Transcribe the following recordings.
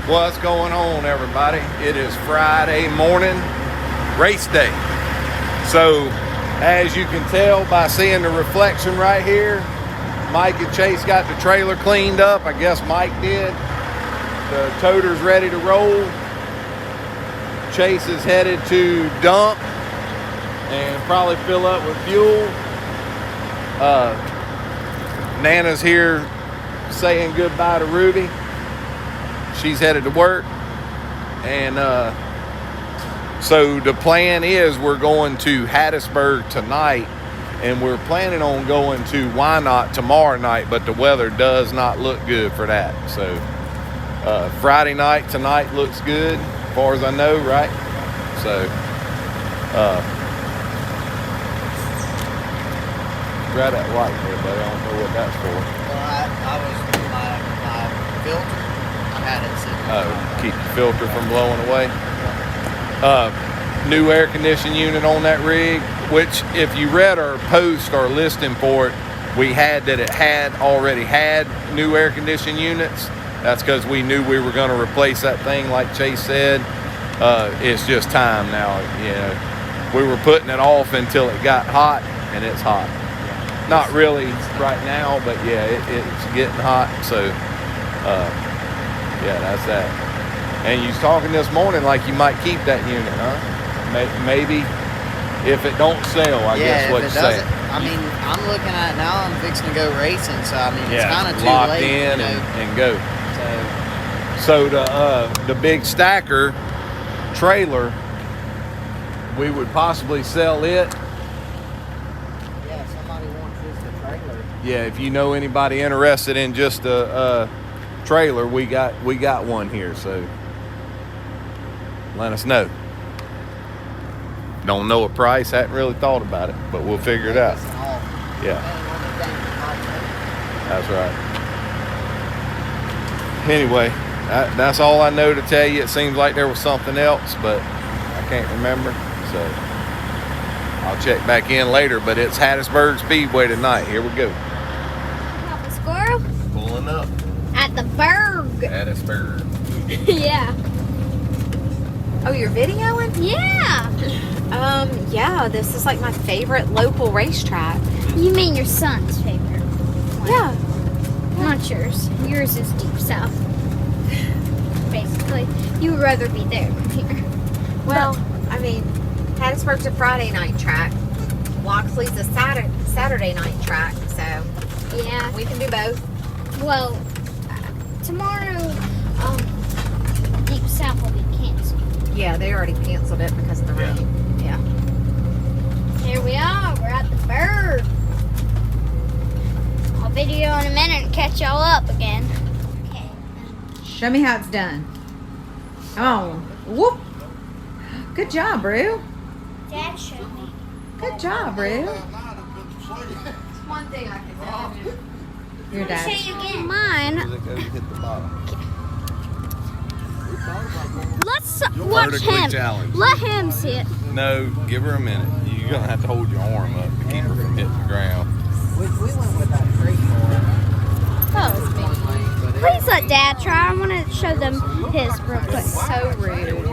What's going on, everybody? It is Friday morning, race day. So, as you can tell by seeing the reflection right here, Mike and Chase got the trailer cleaned up. I guess Mike did. The toter's ready to roll. Chase is headed to dump and probably fill up with fuel. Nana's here saying goodbye to Ruby. She's headed to work. And so the plan is we're going to Hattiesburg tonight, and we're planning on going to Why Not tomorrow night, but the weather does not look good for that. So Friday night tonight looks good as far as I know, right? So grab that light there, buddy. I don't know what that's for. Well, I was my filter. I had it sitting. Oh, keep the filter from blowing away. New air conditioning unit on that rig, which if you read our post or listing for it, we had that it had already had new air conditioning units. That's because we knew we were going to replace that thing, like Chase said. It's just time now. You know, we were putting it off until it got hot, and it's hot. Not really right now, but yeah, it's getting hot. So, yeah, that's that. And you was talking this morning like you might keep that unit, huh? Maybe if it don't sell, I guess what you say. I mean, I'm looking at it now. I'm fixing to go racing, so I mean, it's kind of too locked late. in and go. So the big stacker trailer, we would possibly sell it. Yeah, somebody wants just a trailer. Yeah, if you know anybody interested in just a trailer, we got one here, so let us know. Don't know a price, hadn't really thought about it, but we'll figure it out. Yeah, that's right. Anyway, that's all I know to tell you. It seems like there was something else, but I can't remember, so I'll check back in later. But it's Hattiesburg Speedway tonight. Here we go. Papa Squirrel? Pulling up. At the Berg. Hattiesburg. Yeah. Oh, you're videoing? Yeah. Yeah, this is like my favorite local racetrack. You mean your son's favorite one? Yeah. Not yours. Yours is deep south. Basically. You would rather be there than here. Well, I mean, Hattiesburg's a Friday night track. Loxley's a Saturday night track, so Yeah. we can do both. Well, tomorrow, deep south will be canceled. Yeah, they already canceled it because of the rain. Yeah. Here we are. We're at the Berg. I'll video in a minute and catch y'all up again. Okay. Show me how it's done. Come on. Whoop. Good job, Brew. Dad showed me. Good job, Brew. One thing I can do. Your Show dad. you again. Mine. Hit the bottom. Let's watch Vertically him. challenged. Let him see it. No, give her a minute. You're gonna have to hold your arm up to keep her from hitting the ground. We went with that tree for Oh, please let Dad try. I want to show them his real quick. So rude.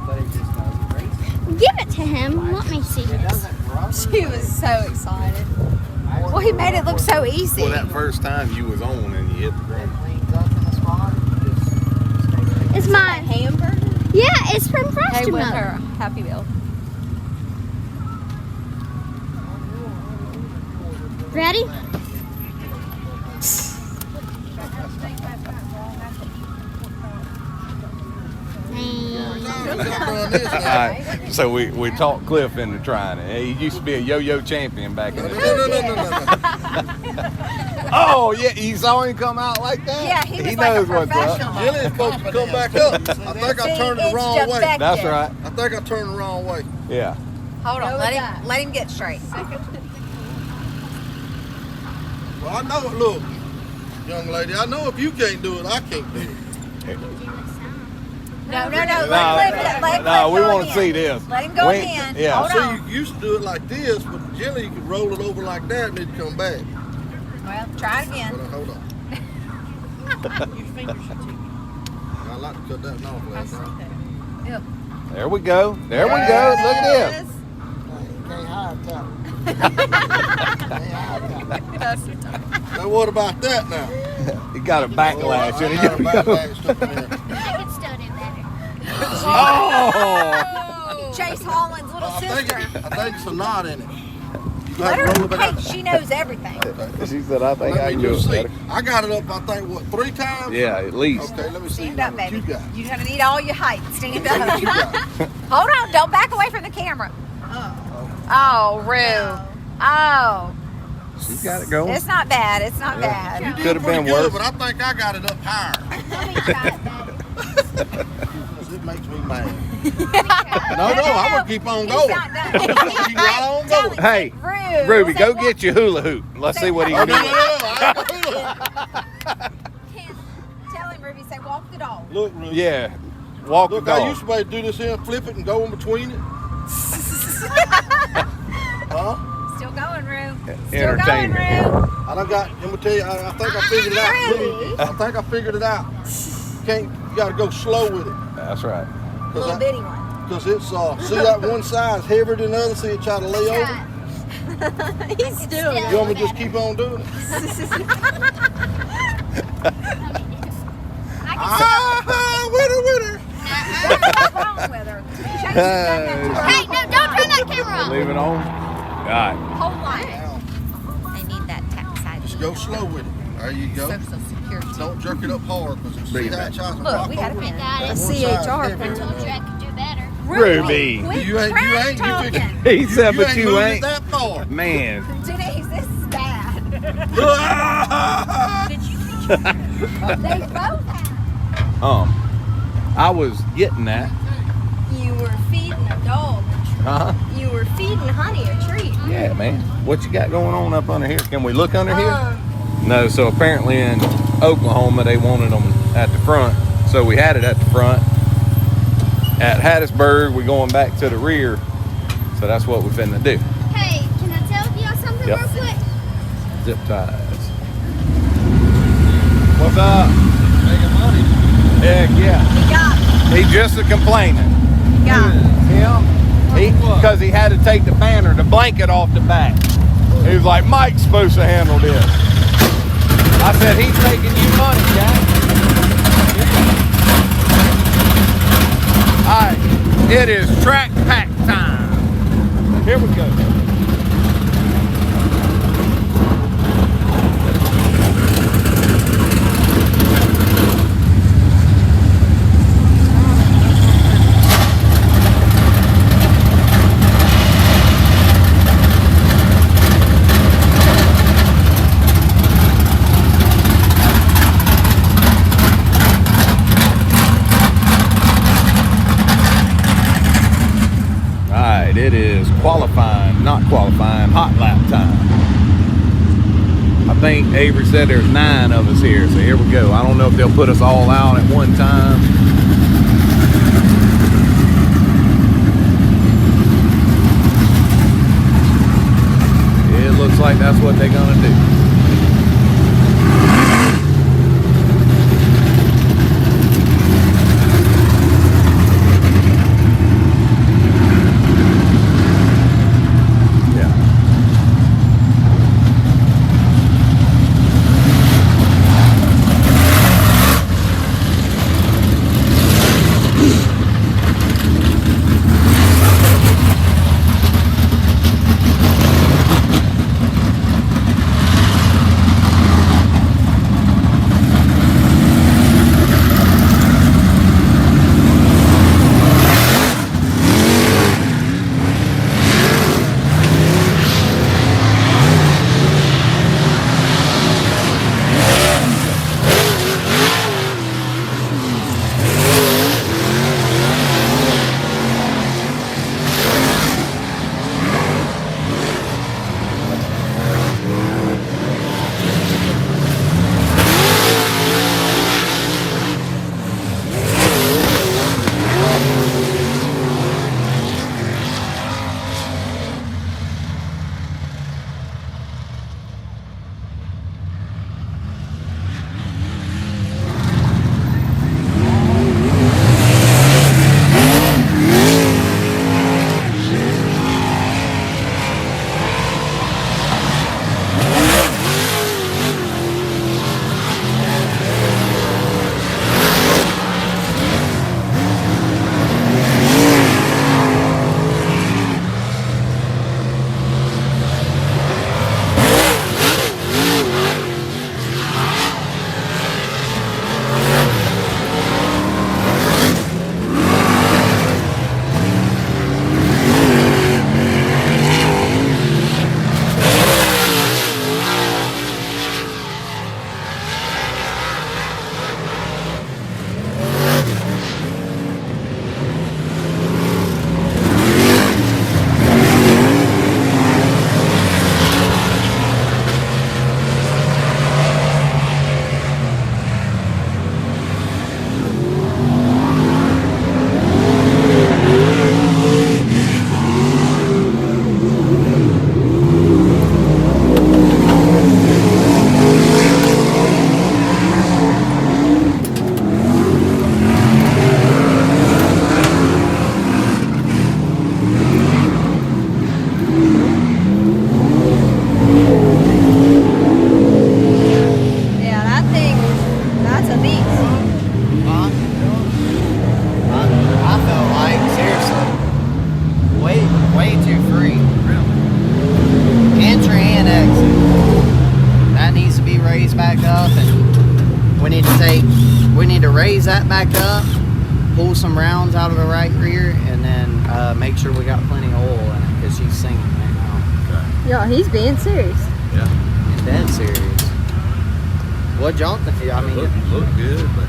but it just doesn't race. Give it to him. Let me see It this. doesn't rubber. She was so excited. Well, he made it look so easy. Well, that first time you was on and you hit the ground. It leans up in the spot. Just stay It's mine. Hamburger? Yeah, it's from Hey, Frosty with Milk. her Happy Meal. Ready? Alright, so we talked Cliff into trying it. He used to be a yo-yo champion back in the day. Oh, yeah, you saw him come out like that? Yeah, he was like knows a what's up. professional. Jilly's supposed to come back up. I think I turned the wrong way. That's right. I think I turned the wrong way. Yeah. Hold on, Go let with him, that. let him get straight. Well, I know it. Look, young lady, I know if you can't do it, I can't do it. No, let Cliff No, we go want to again. see this. Let him go We- again. Yeah. Hold See, on. you used to do it like this, but Jilly, you could roll it over like that and it'd come back. Well, try it again. Hold on. I'd like to cut that off last night. There we go. There we go. Look at him. Can't hide that. Now what about that now? He got a backlash. I got a backlash stuck in there. I can still do better. Oh! Chase Holland's little I sister. think it's a knot in it. You Let have to roll it her, back. hey, she knows everything. She said, I think I Let can me do just it see. better. I got it up, I think, what, 3 times? Yeah, at least. Okay, let me see Stand up, what you baby. got. You're gonna need all your height. Stand What you up. got? Hold on, don't back away from the camera. Oh, Rue. Oh, She's got it going. it's not bad. It's not You bad. did Could have been pretty good, worse. but I think I got it up higher. Let me try it, Daddy. 'Cause it makes me mad. No, I'm gonna keep on He's going. not done. I'm gonna keep right on Tell going. him, Hey, Rue. Ruby, Say go what? get your hula hoop. Let's see what he Oh, can no, do. I ain't gonna do it. Tell him, Ruby. Say, walk the dog. Look, Ruby. Yeah, walk the Look, I used dog. to be able to do this here and flip it and go in between it. Huh? Still going, Rue. Still going, Entertainment. Rue. I done got, I'm gonna tell you, I think I figured it out. Really? I think I figured it out. You gotta go slow with it. That's right. Little bitty one. Cause it's, see that one side is heavier than the other, so you try to lay over. He's still. You want me to just keep on doing it? Winner. What's wrong with her? Chase has done that to her. Hey, no, don't turn that camera on. Leave it on. God. Whole life. They need that tap side. Just go slow with it. There you go. Social security. Don't jerk it up hard, because see Bring it that back. chocolate Look, rock we had a over? minute. Got That it. one side's CHR. heavier I than told the you I other. could do better. Ruby. Quit You ain't talking. He said, but you moving it ain't. that far. Man. Denise, this is bad. Did you? They both have. I was getting that. You were feeding a dog. Huh? You were feeding Honey a treat. Yeah, man. What you got going on up under here? Can we look under here? No, so apparently in Oklahoma they wanted them at the front. So we had it at the front. At Hattiesburg, we're going back to the rear. So that's what we're finna do. Hey, can I tell y'all something Yep. real quick? Zip ties. What's up? Making money. Heck yeah. He got He just a complaining. got Because he had to take the banner, the blanket off the back. He was like, Mike's supposed to handle this. I said, he's making you money, Jack. All right, it is track pack time. Here we go. It is qualifying, not qualifying, hot lap time. I think Avery said there's 9 of us here, so here we go. I don't know if they'll put us all out at one time. It looks like that's what they're gonna do. some rounds out of the right rear, and then make sure we got plenty of oil in it because she's singing right now. Yeah, he's being serious. Yeah. He's dead serious. What y'all think? I mean, look good, but.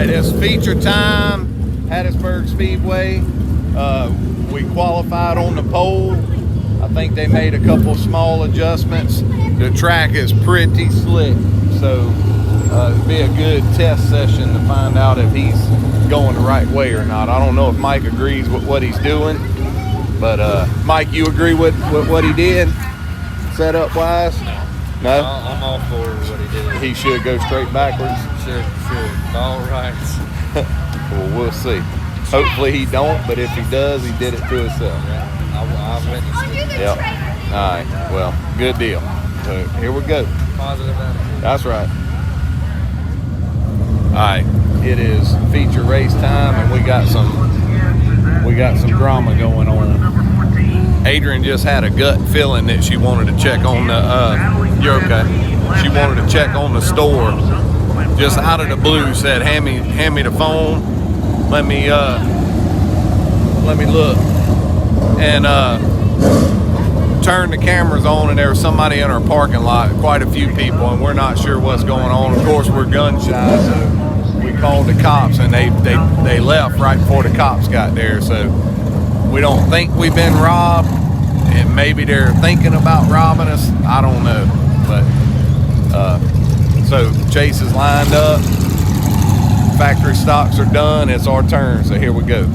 It's feature time, Hattiesburg Speedway. We qualified on the pole. I think they made a couple small adjustments. The track is pretty slick, so it'd be a good test session to find out if he's going the right way or not. I don't know if Mike agrees with what he's doing, but Mike, you agree with what he did, setup wise? No? I'm all for what he did. He should go straight backwards. Sure. All right. Well, we'll see. Hopefully he don't, but if he does, he did it to himself. Yeah, I witnessed it. Yep. All right. Well, good deal. So here we go. Positive attitude. That's right. All right. It is feature race time, and we got some drama going on. Adrian just had a gut feeling that she wanted to check on the. You're okay. She wanted to check on the store. Just out of the blue, said, "Hand me the phone. Let me look." And turned the cameras on, and there was somebody in our parking lot, quite a few people, and we're not sure what's going on. Of course, we're gun shy, so we called the cops, and they left right before the cops got there. So we don't think we've been robbed, and maybe they're thinking about robbing us. I don't know, but so Chase is lined up. Factory stocks are done. It's our turn, so here we go.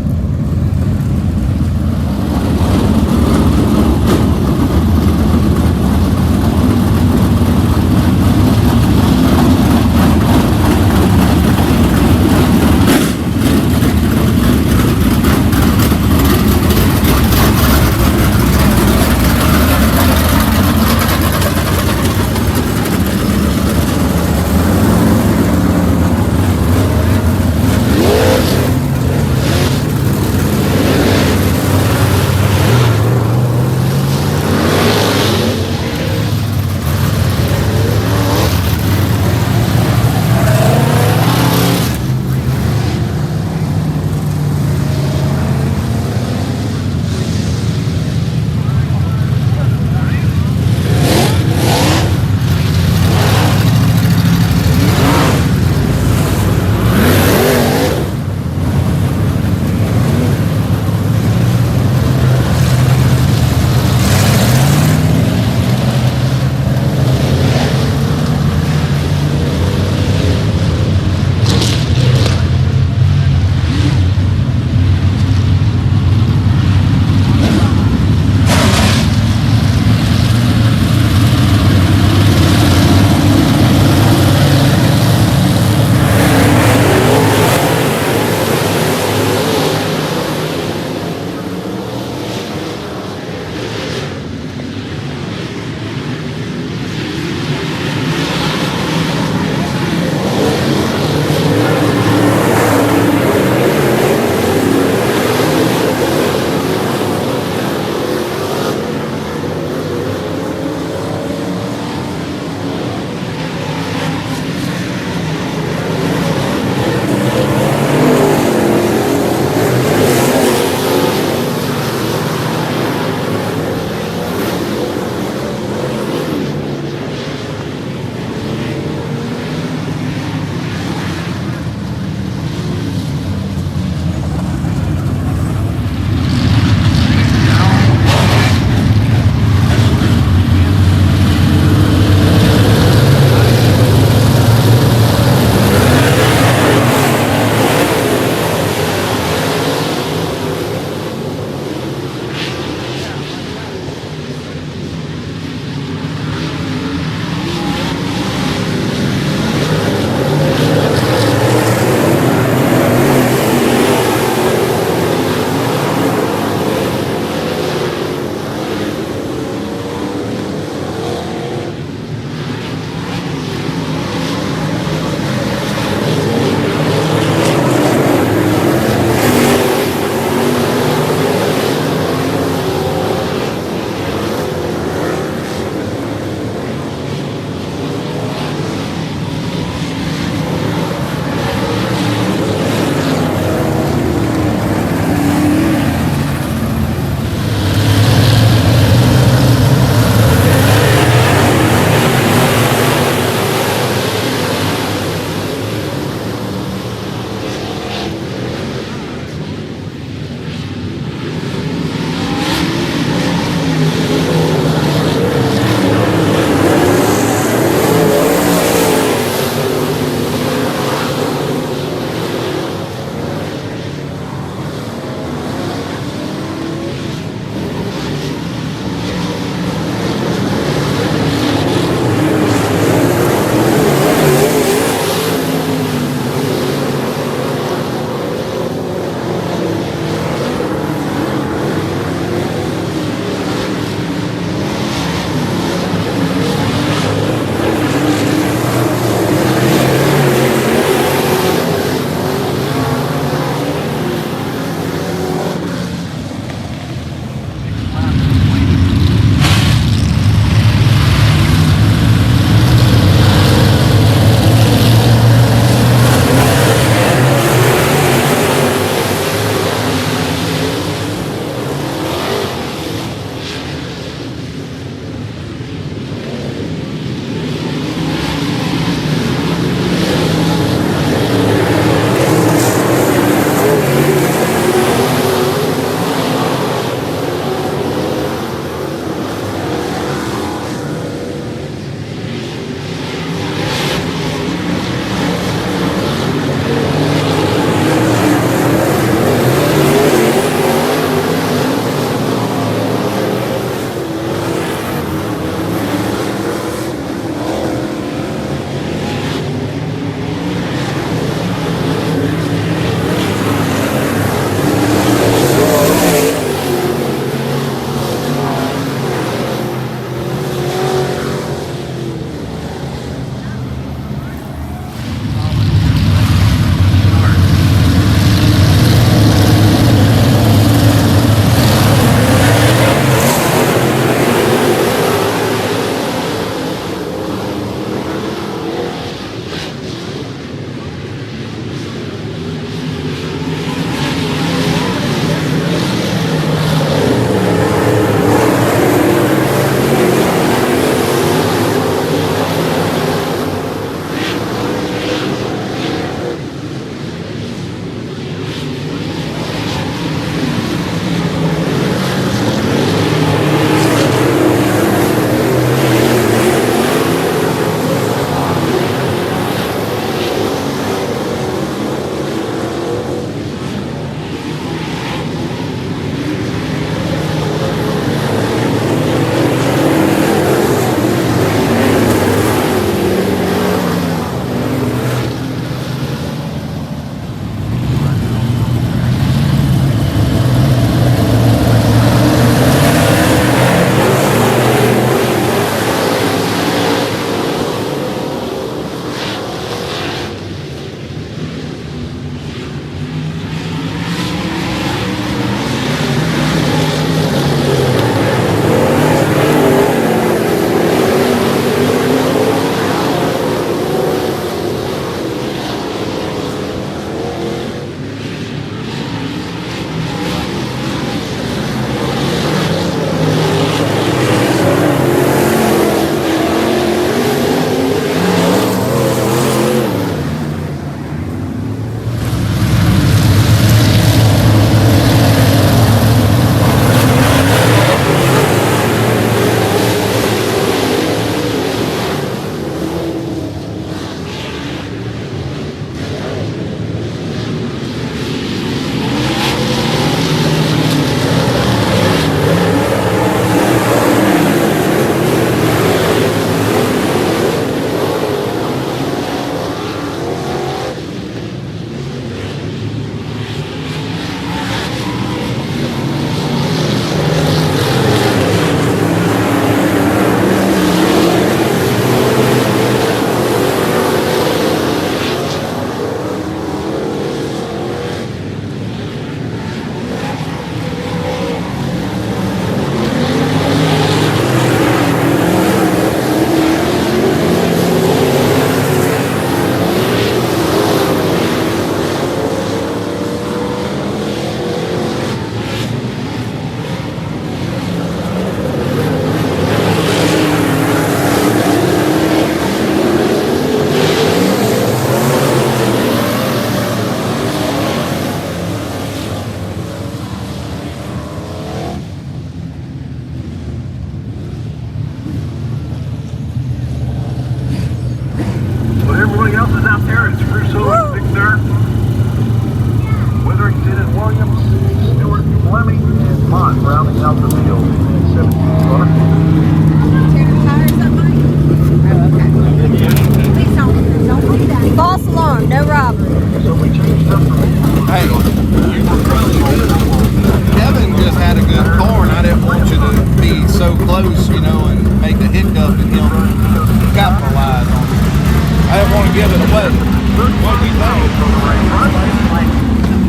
don't want to give it away. What do you think?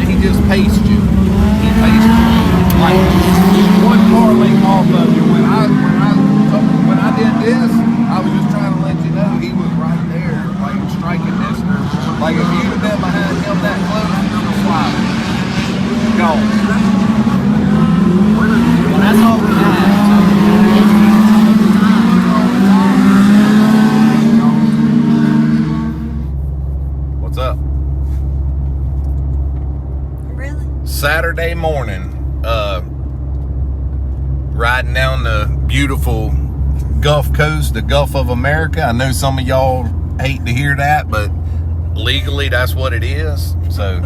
He just paced you. He paced you. Like one car length off of you. When I did this, I was just trying to let you know he was right there, like striking distance. Like if you'd have been behind him that close, you'd have sliding. Gone. Well, that's all we had. What's up? Really? Saturday morning, riding down the beautiful Gulf Coast, the Gulf of America. I know some of y'all hate to hear that, but legally that's what it is. So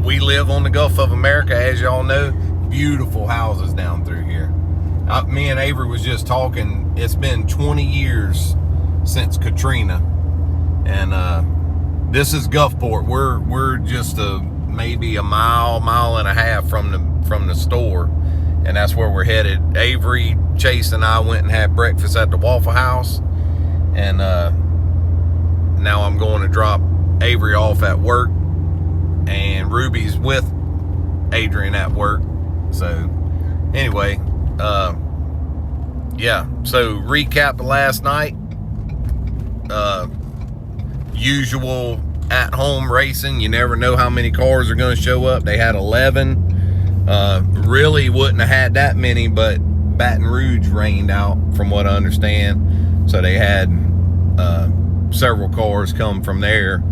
we live on the Gulf of America, as y'all know. Beautiful houses down through here. Me and Avery was just talking. It's been 20 years since Katrina, and this is Gulfport. We're just maybe a mile and a half from the store, and that's where we're headed. Avery, Chase, and I went and had breakfast at the Waffle House, and now I'm going to drop Avery off at work, and Ruby's with Adrian at work. So anyway, yeah, so recap the last night. Usual at-home racing. You never know how many cars are going to show up. They had 11. Really wouldn't have had that many, but Baton Rouge rained out, from what I understand. So they had several cars come from there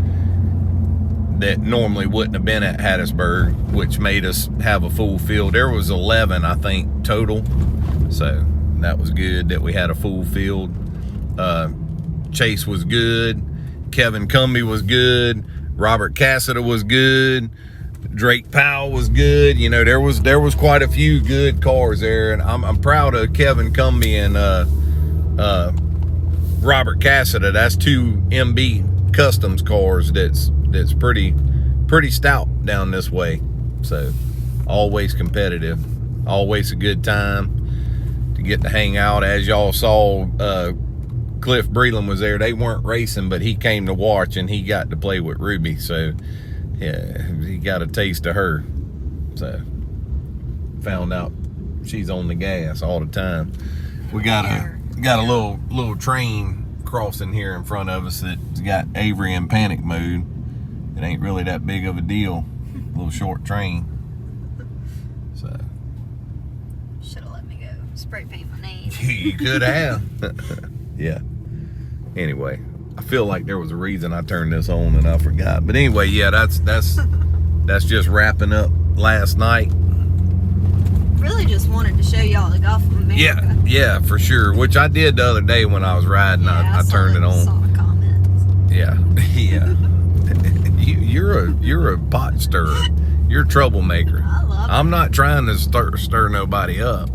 that normally wouldn't have been at Hattiesburg, which made us have a full field. There was 11, I think, total. So that was good that we had a full field. Chase was good. Kevin Cumbie was good. Robert Cassida was good. Drake Powell was good. You know, there was quite a few good cars there, and I'm proud of Kevin Cumbie and Robert Cassida. That's two MB Customs cars that's pretty stout down this way. So always competitive, always a good time to get to hang out. As y'all saw, Cliff Breland was there. They weren't racing, but he came to watch, and he got to play with Ruby. So yeah, he got a taste of her. So found out she's on the gas all the time. We got a little train crossing here in front of us that's got Avery in panic mode. It ain't really that big of a deal. A little short train. So Should have let me go. Spray paint my name. you could have. Yeah. Anyway, I feel like there was a reason I turned this on and I forgot. But anyway, yeah, that's just wrapping up last night. Really just wanted to show y'all the Gulf of America. Yeah, for sure. Which I did the other day when I was riding. Yeah, I turned it on. Saw the comments. Yeah, yeah. You're a pot stirrer. You're a troublemaker. I love it. I'm not trying to stir nobody up.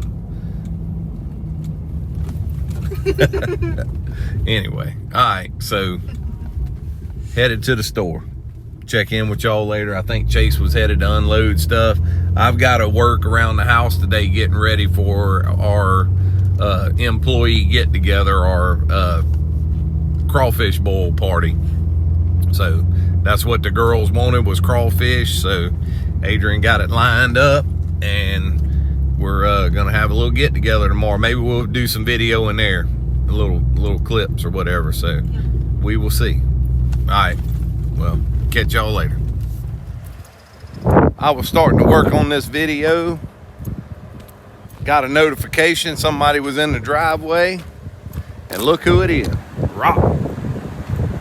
Anyway, all right. So headed to the store. Check in with y'all later. I think Chase was headed to unload stuff. I've got to work around the house today getting ready for our employee get together, our crawfish boil party. So that's what the girls wanted, was crawfish. So Adrian got it lined up, and we're gonna have a little get together tomorrow. Maybe we'll do some video in there, little clips or whatever. So we will see. All right, well, catch y'all later. I was starting to work on this video, got a notification somebody was in the driveway, and look who it is. Rock.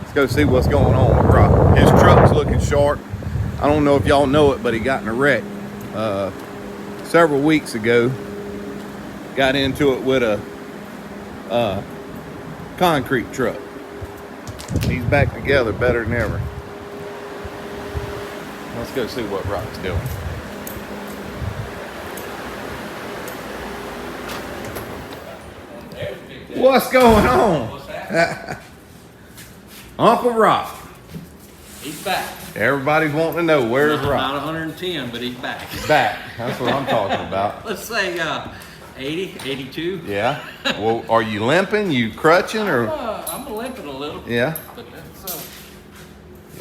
Let's go see what's going on with Rock. His truck's looking sharp. I don't know if y'all know it, but he got in a wreck several weeks ago. Got into it with a concrete truck. He's back together better than ever. Let's go see what Rock's doing. What's going on? Uncle Rock. He's back. Everybody's wanting to know, where's Not Rock? 110, but he's back. Back. That's what I'm talking about. Let's say 80, 82. Yeah. Well, are you limping? You crutching or? I'm limping a little. Yeah. But that's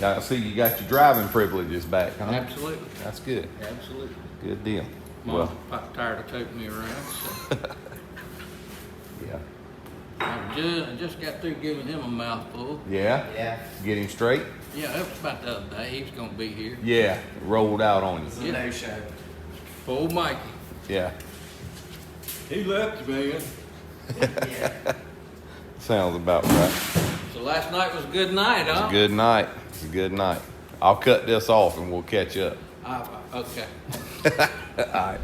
Now, see, you got your driving privileges back, huh? Absolutely. That's good. Absolutely. Good deal. Mom's Well, tired of taking me around, so yeah. I just got through giving him a mouthful. Yeah? Yeah. Get him straight? Yeah, that was about the other day. He was gonna be here. Yeah. Rolled out on you. Yeah. show. Poor Mikey. Yeah. He left me, man. Yeah. Sounds about right. So last night was a good night, It's huh? a good night. It's a good night. I'll cut this off and we'll catch up. Okay. All right.